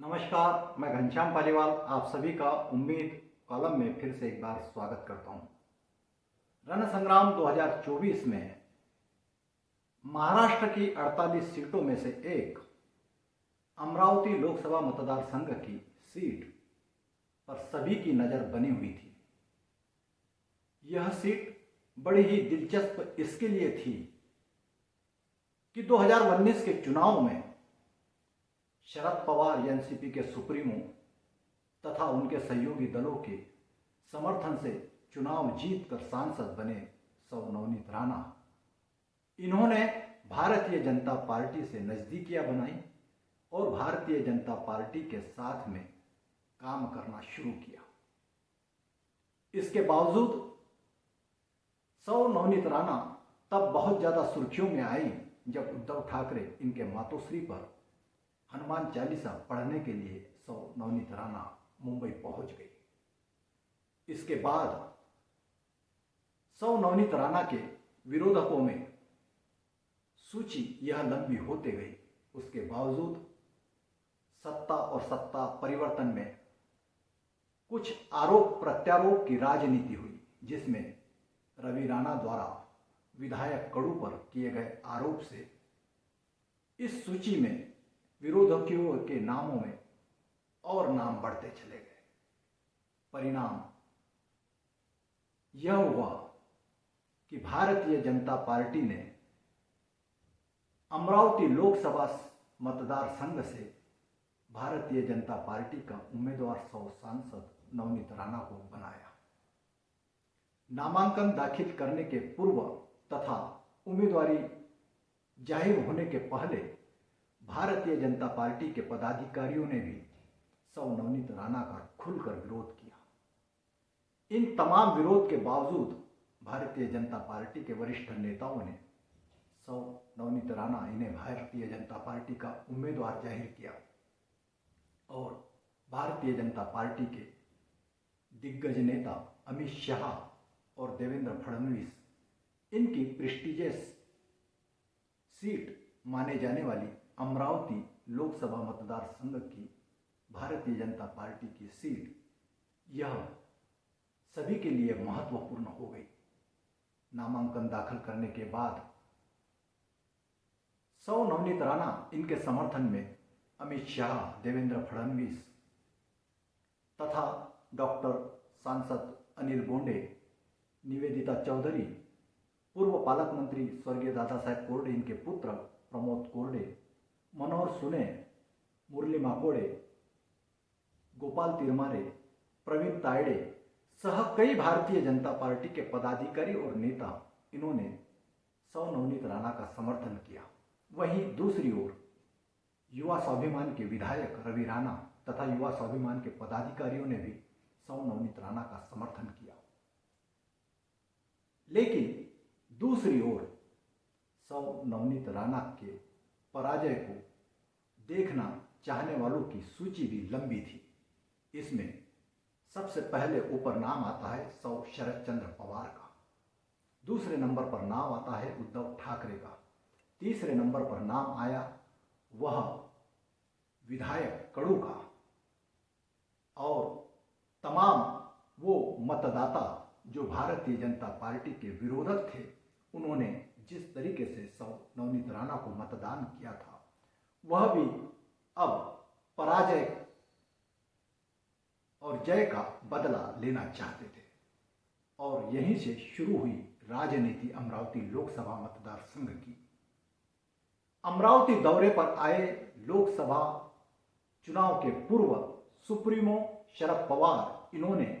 नमस्कार, मैं घनश्याम पालीवाल आप सभी का उम्मीद कॉलम में फिर से एक बार स्वागत करता हूं। रण संग्राम 2024 में महाराष्ट्र की 48 सीटों में से एक अमरावती लोकसभा मतदार संघ की सीट पर सभी की नज़र बनी हुई थी। यह सीट बड़ी ही दिलचस्प इसके लिए थी कि 2019 के चुनाव में शरद पवार एनसीपी के सुप्रीमो तथा उनके सहयोगी दलों के समर्थन से चुनाव जीतकर सांसद बने सौ नवनीत राणा। इन्होंने भारतीय जनता पार्टी से नज़दीकियां बनाई और भारतीय जनता पार्टी के साथ में काम करना शुरू किया। इसके बावजूद सौ नवनीत राणा तब बहुत ज़्यादा सुर्खियों में आई जब उद्धव ठाकरे इनके मातोश्री पर हनुमान चालीसा पढ़ने के लिए सौ नवनीत राणा मुंबई पहुंच गई। इसके बाद सौ नवनीत राणा के विरोधकों में सूची यह लंबी होते गई। उसके बावजूद सत्ता और सत्ता परिवर्तन में कुछ आरोप प्रत्यारोप की राजनीति हुई, जिसमें रवि राणा द्वारा विधायक कडू पर किए गए आरोप से इस सूची में विरोधियों के नामों में और नाम बढ़ते चले गए। परिणाम यह हुआ कि भारतीय जनता पार्टी ने अमरावती लोकसभा मतदार संघ से भारतीय जनता पार्टी का उम्मीदवार सौ सांसद नवनीत राणा को बनाया। नामांकन दाखिल करने के पूर्व तथा उम्मीदवारी जाहिर होने के पहले भारतीय जनता पार्टी के पदाधिकारियों ने भी सौ नवनीत राणा का खुलकर विरोध किया। इन तमाम विरोध के बावजूद भारतीय जनता पार्टी के वरिष्ठ नेताओं ने सौ नवनीत राणा इन्हें भारतीय जनता पार्टी का उम्मीदवार जाहिर किया और भारतीय जनता पार्टी के दिग्गज नेता अमित शाह और देवेंद्र फडणवीस इनकी प्रेस्टिजियस सीट माने जाने वाली अमरावती लोकसभा मतदार संघ की भारतीय जनता पार्टी की सीट यह सभी के लिए महत्वपूर्ण हो गई। नामांकन दाखिल करने के बाद सौ नवनीत राणा इनके समर्थन में अमित शाह, देवेंद्र फडणवीस तथा डॉक्टर सांसद अनिल बोंडे, निवेदिता चौधरी, पूर्व पालक मंत्री स्वर्गीय दादा साहेब कोरडे इनके पुत्र प्रमोद कोरडे, मनोहर सुने, मुरली माकोड़े, गोपाल तिरमारे, प्रवीण तायडे सह कई भारतीय जनता पार्टी के पदाधिकारी और नेता इन्होंने सौ नवनीत राणा का समर्थन किया। वहीं दूसरी ओर युवा स्वाभिमान के विधायक रवि राणा तथा युवा स्वाभिमान के पदाधिकारियों ने भी सौ नवनीत राणा का समर्थन किया। लेकिन दूसरी ओर सौ नवनीत राणा के पराजय को देखना चाहने वालों की सूची भी लंबी थी। इसमें सबसे पहले ऊपर नाम आता है सौ शरद चंद्र पवार का, दूसरे नंबर पर नाम आता है उद्धव ठाकरे का, तीसरे नंबर पर नाम आया वह विधायक कडू का और तमाम वो मतदाता जो भारतीय जनता पार्टी के विरोधक थे उन्होंने जिस तरीके से सौ नवनीत राणा को मतदान किया था वह भी अब पराजय और जय का बदला लेना चाहते थे और यहीं से शुरू हुई राजनीति अमरावती लोकसभा मतदार संघ की। अमरावती दौरे पर आए लोकसभा चुनाव के पूर्व सुप्रीमो शरद पवार इन्होंने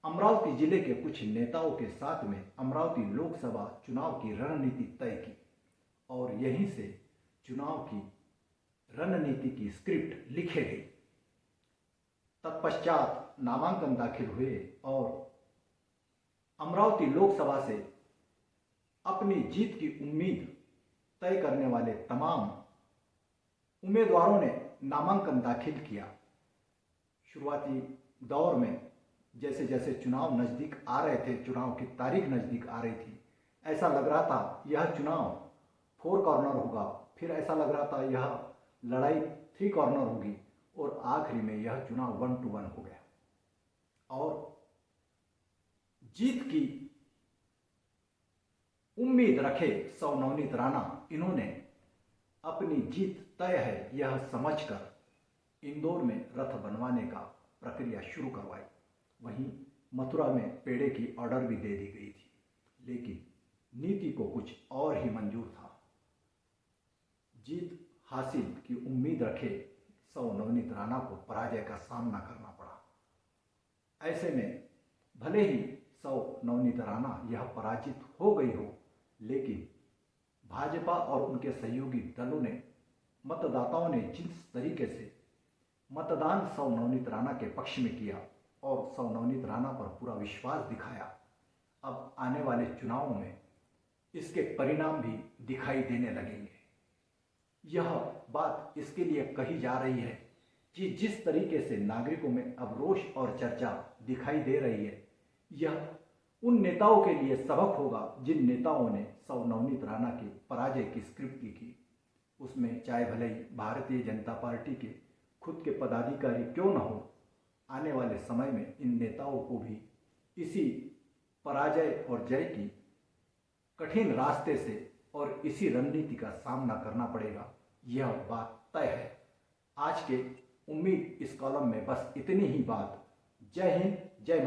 अमरावती जिले के कुछ नेताओं के साथ में अमरावती लोकसभा चुनाव की रणनीति तय की और यहीं से चुनाव की रणनीति की स्क्रिप्ट लिखे गई। तत्पश्चात नामांकन दाखिल हुए और अमरावती लोकसभा से अपनी जीत की उम्मीद तय करने वाले तमाम उम्मीदवारों ने नामांकन दाखिल किया। शुरुआती दौर में जैसे जैसे चुनाव नज़दीक आ रहे थे, चुनाव की तारीख नज़दीक आ रही थी, ऐसा लग रहा था यह चुनाव 4 कॉर्नर होगा, फिर ऐसा लग रहा था यह लड़ाई 3 कॉर्नर होगी और आखिरी में यह चुनाव 1-1 हो गया और जीत की उम्मीद रखे सौ नवनीत राणा, इन्होंने अपनी जीत तय है यह समझकर इंदौर में रथ बनवाने का प्रक्रिया शुरू करवाई। वहीं मथुरा में पेड़े की ऑर्डर भी दे दी गई थी, लेकिन नीति को कुछ और ही मंजूर था। जीत हासिल की उम्मीद रखे सौ नवनीत राणा को पराजय का सामना करना पड़ा। ऐसे में भले ही सौ नवनीत राणा यह पराजित हो गई हो, लेकिन भाजपा और उनके सहयोगी दलों ने, मतदाताओं ने जिस तरीके से मतदान सौ नवनीत राणा के पक्ष में किया और सौ नवनीत राणा पर पूरा विश्वास दिखाया, अब आने वाले चुनावों में इसके परिणाम भी दिखाई देने लगेंगे। यह बात इसके लिए कही जा रही है कि जिस तरीके से नागरिकों में अब रोष और चर्चा दिखाई दे रही है, यह उन नेताओं के लिए सबक होगा जिन नेताओं ने सौ नवनीत राणा की पराजय की स्क्रिप्ट लिखी। उसमें चाहे भले ही भारतीय जनता पार्टी के खुद के पदाधिकारी क्यों न हो, आने वाले समय में इन नेताओं को भी इसी पराजय और जय की कठिन रास्ते से और इसी रणनीति का सामना करना पड़ेगा, यह बात तय है। आज के उम्मीद इस कॉलम में बस इतनी ही बात। जय हिंद, जय